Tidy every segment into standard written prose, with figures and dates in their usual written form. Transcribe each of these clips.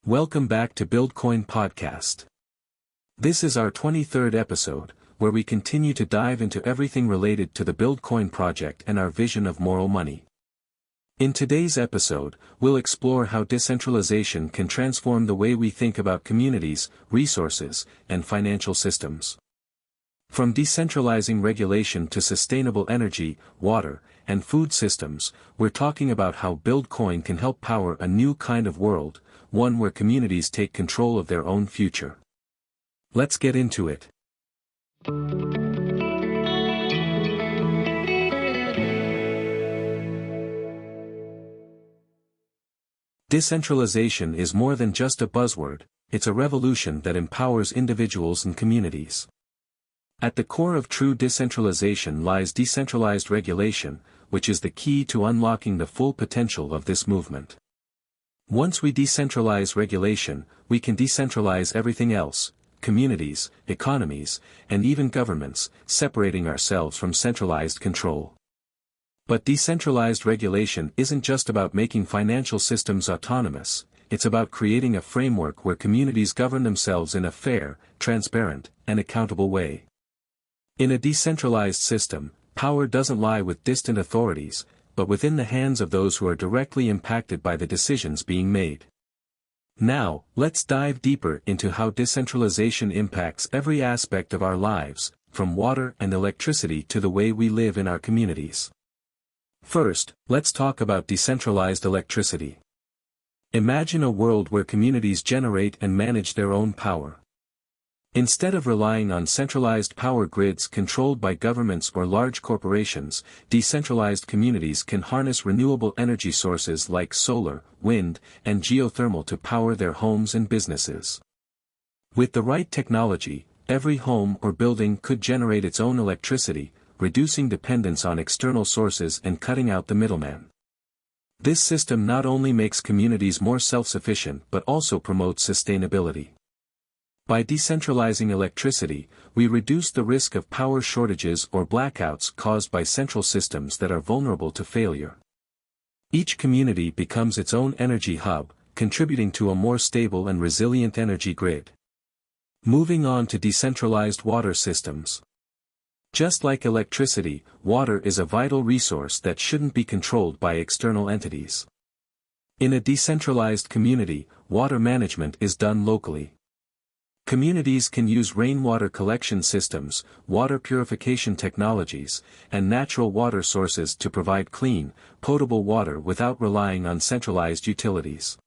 Welcome back to BuildCoin Podcast. This is our 23rd episode, where we continue to dive into everything related to the BuildCoin project and our vision of moral money. In today's episode, we'll explore how decentralization can transform the way we think about communities, resources, and financial systems. From decentralizing regulation to sustainable energy, water, and food systems, we're talking about how BuildCoin can help power a new kind of world, one where communities take control of their own future. Let's get into it. Decentralization is more than just a buzzword, it's a revolution that empowers individuals and communities. At the core of true decentralization lies decentralized regulation, which is the key to unlocking the full potential of this movement. Once we decentralize regulation, we can decentralize everything else: communities, economies, and even governments, separating ourselves from centralized control. But decentralized regulation isn't just about making financial systems autonomous, it's about creating a framework where communities govern themselves in a fair, transparent, and accountable way. In a decentralized system, power doesn't lie with distant authorities, but within the hands of those who are directly impacted by the decisions being made. Now, let's dive deeper into how decentralization impacts every aspect of our lives, from water and electricity to the way we live in our communities. First, let's talk about decentralized electricity. Imagine a world where communities generate and manage their own power. Instead of relying on centralized power grids controlled by governments or large corporations, decentralized communities can harness renewable energy sources like solar, wind, and geothermal to power their homes and businesses. With the right technology, every home or building could generate its own electricity, reducing dependence on external sources and cutting out the middleman. This system not only makes communities more self-sufficient but also promotes sustainability. By decentralizing electricity, we reduce the risk of power shortages or blackouts caused by central systems that are vulnerable to failure. Each community becomes its own energy hub, contributing to a more stable and resilient energy grid. Moving on to decentralized water systems. Just like electricity, water is a vital resource that shouldn't be controlled by external entities. In a decentralized community, water management is done locally. Communities can use rainwater collection systems, water purification technologies, and natural water sources to provide clean, potable water without relying on centralized utilities.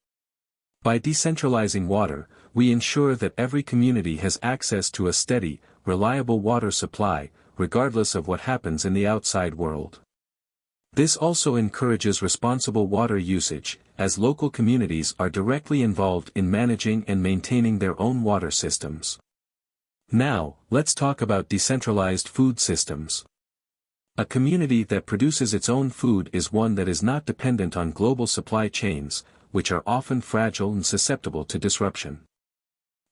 By decentralizing water, we ensure that every community has access to a steady, reliable water supply, regardless of what happens in the outside world. This also encourages responsible water usage, as local communities are directly involved in managing and maintaining their own water systems. Now, let's talk about decentralized food systems. A community that produces its own food is one that is not dependent on global supply chains, which are often fragile and susceptible to disruption.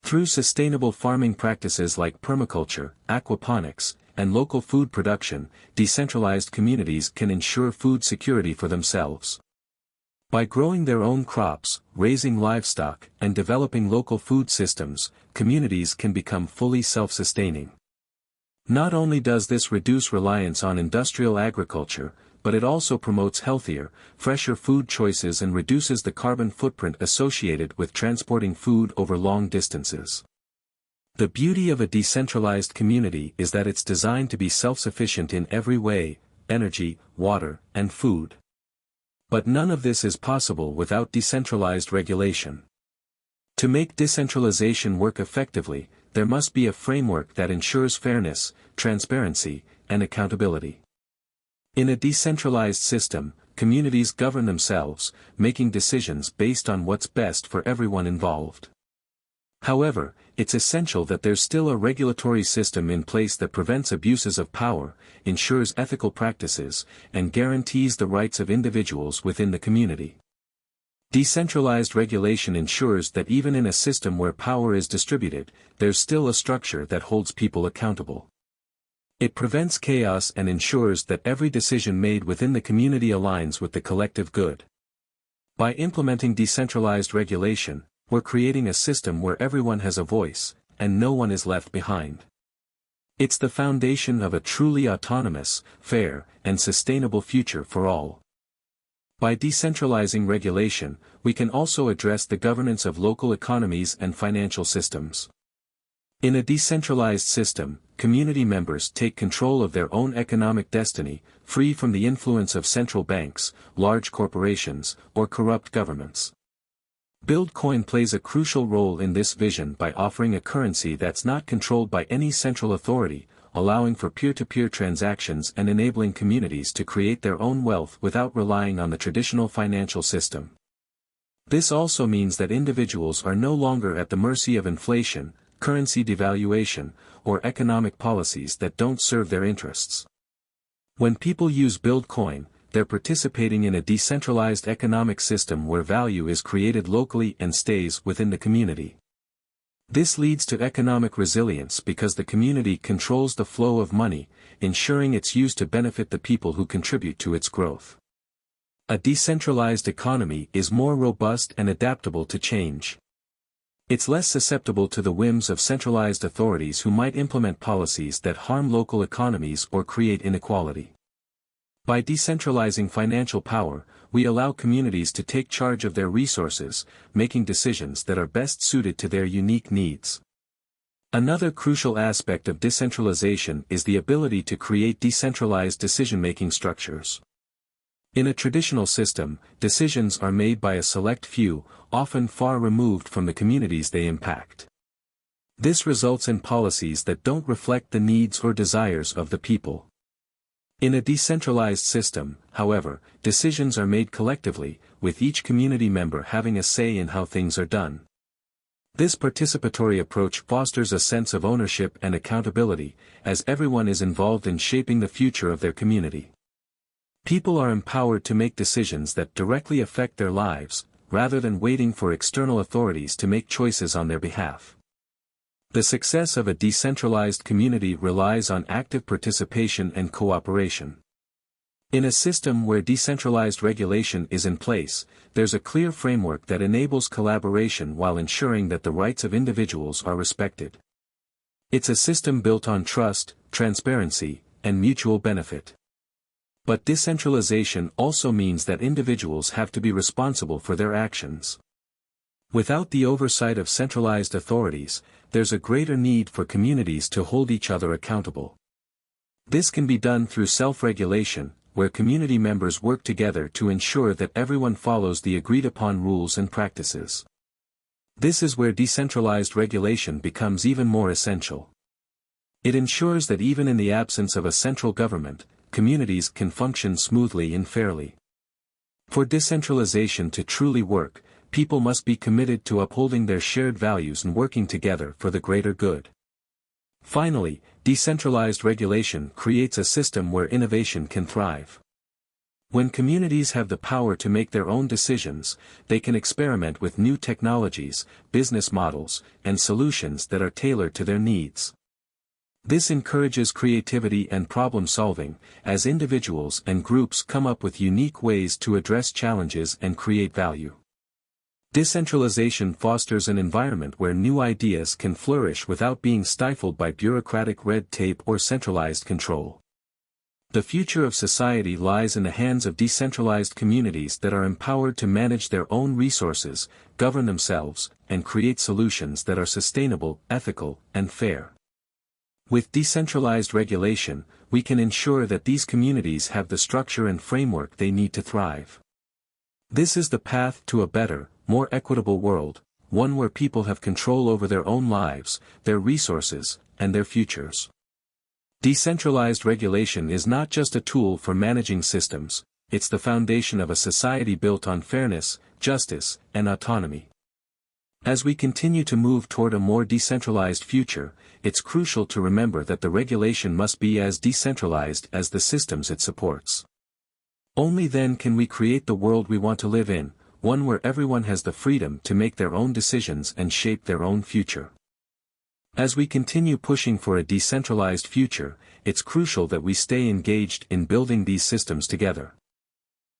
Through sustainable farming practices like permaculture, aquaponics, and local food production, decentralized communities can ensure food security for themselves. By growing their own crops, raising livestock, and developing local food systems, communities can become fully self-sustaining. Not only does this reduce reliance on industrial agriculture, but it also promotes healthier, fresher food choices and reduces the carbon footprint associated with transporting food over long distances. The beauty of a decentralized community is that it's designed to be self-sufficient in every way: energy, water, and food. But none of this is possible without decentralized regulation. To make decentralization work effectively, there must be a framework that ensures fairness, transparency, and accountability. In a decentralized system, communities govern themselves, making decisions based on what's best for everyone involved. However, it's essential that there's still a regulatory system in place that prevents abuses of power, ensures ethical practices, and guarantees the rights of individuals within the community. Decentralized regulation ensures that even in a system where power is distributed, there's still a structure that holds people accountable. It prevents chaos and ensures that every decision made within the community aligns with the collective good. By implementing decentralized regulation, we're creating a system where everyone has a voice, and no one is left behind. It's the foundation of a truly autonomous, fair, and sustainable future for all. By decentralizing regulation, we can also address the governance of local economies and financial systems. In a decentralized system, community members take control of their own economic destiny, free from the influence of central banks, large corporations, or corrupt governments. BuildCoin plays a crucial role in this vision by offering a currency that's not controlled by any central authority, allowing for peer-to-peer transactions and enabling communities to create their own wealth without relying on the traditional financial system. This also means that individuals are no longer at the mercy of inflation, currency devaluation, or economic policies that don't serve their interests. When people use BuildCoin, they're participating in a decentralized economic system where value is created locally and stays within the community. This leads to economic resilience because the community controls the flow of money, ensuring it's used to benefit the people who contribute to its growth. A decentralized economy is more robust and adaptable to change. It's less susceptible to the whims of centralized authorities who might implement policies that harm local economies or create inequality. By decentralizing financial power, we allow communities to take charge of their resources, making decisions that are best suited to their unique needs. Another crucial aspect of decentralization is the ability to create decentralized decision-making structures. In a traditional system, decisions are made by a select few, often far removed from the communities they impact. This results in policies that don't reflect the needs or desires of the people. In a decentralized system, however, decisions are made collectively, with each community member having a say in how things are done. This participatory approach fosters a sense of ownership and accountability, as everyone is involved in shaping the future of their community. People are empowered to make decisions that directly affect their lives, rather than waiting for external authorities to make choices on their behalf. The success of a decentralized community relies on active participation and cooperation. In a system where decentralized regulation is in place, there's a clear framework that enables collaboration while ensuring that the rights of individuals are respected. It's a system built on trust, transparency, and mutual benefit. But decentralization also means that individuals have to be responsible for their actions. Without the oversight of centralized authorities, there's a greater need for communities to hold each other accountable. This can be done through self-regulation, where community members work together to ensure that everyone follows the agreed-upon rules and practices. This is where decentralized regulation becomes even more essential. It ensures that even in the absence of a central government, communities can function smoothly and fairly. For decentralization to truly work, people must be committed to upholding their shared values and working together for the greater good. Finally, decentralized regulation creates a system where innovation can thrive. When communities have the power to make their own decisions, they can experiment with new technologies, business models, and solutions that are tailored to their needs. This encourages creativity and problem-solving, as individuals and groups come up with unique ways to address challenges and create value. Decentralization fosters an environment where new ideas can flourish without being stifled by bureaucratic red tape or centralized control. The future of society lies in the hands of decentralized communities that are empowered to manage their own resources, govern themselves, and create solutions that are sustainable, ethical, and fair. With decentralized regulation, we can ensure that these communities have the structure and framework they need to thrive. This is the path to a better, more equitable world, one where people have control over their own lives, their resources, and their futures. Decentralized regulation is not just a tool for managing systems, it's the foundation of a society built on fairness, justice, and autonomy. As we continue to move toward a more decentralized future, it's crucial to remember that the regulation must be as decentralized as the systems it supports. Only then can we create the world we want to live in, one where everyone has the freedom to make their own decisions and shape their own future. As we continue pushing for a decentralized future, it's crucial that we stay engaged in building these systems together.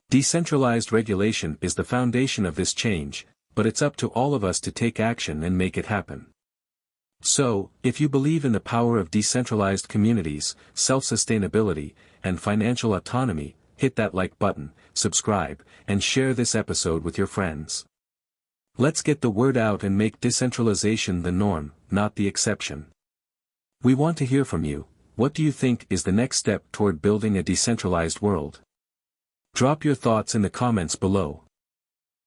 Decentralized regulation is the foundation of this change, but it's up to all of us to take action and make it happen. So, if you believe in the power of decentralized communities, self-sustainability, and financial autonomy, hit that like button, subscribe, and share this episode with your friends. Let's get the word out and make decentralization the norm, not the exception. We want to hear from you. What do you think is the next step toward building a decentralized world? Drop your thoughts in the comments below.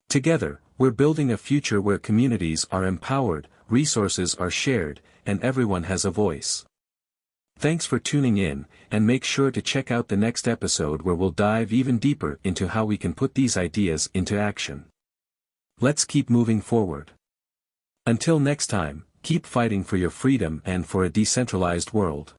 Together, we're building a future where communities are empowered, resources are shared, and everyone has a voice. Thanks for tuning in, and make sure to check out the next episode where we'll dive even deeper into how we can put these ideas into action. Let's keep moving forward. Until next time, keep fighting for your freedom and for a decentralized world.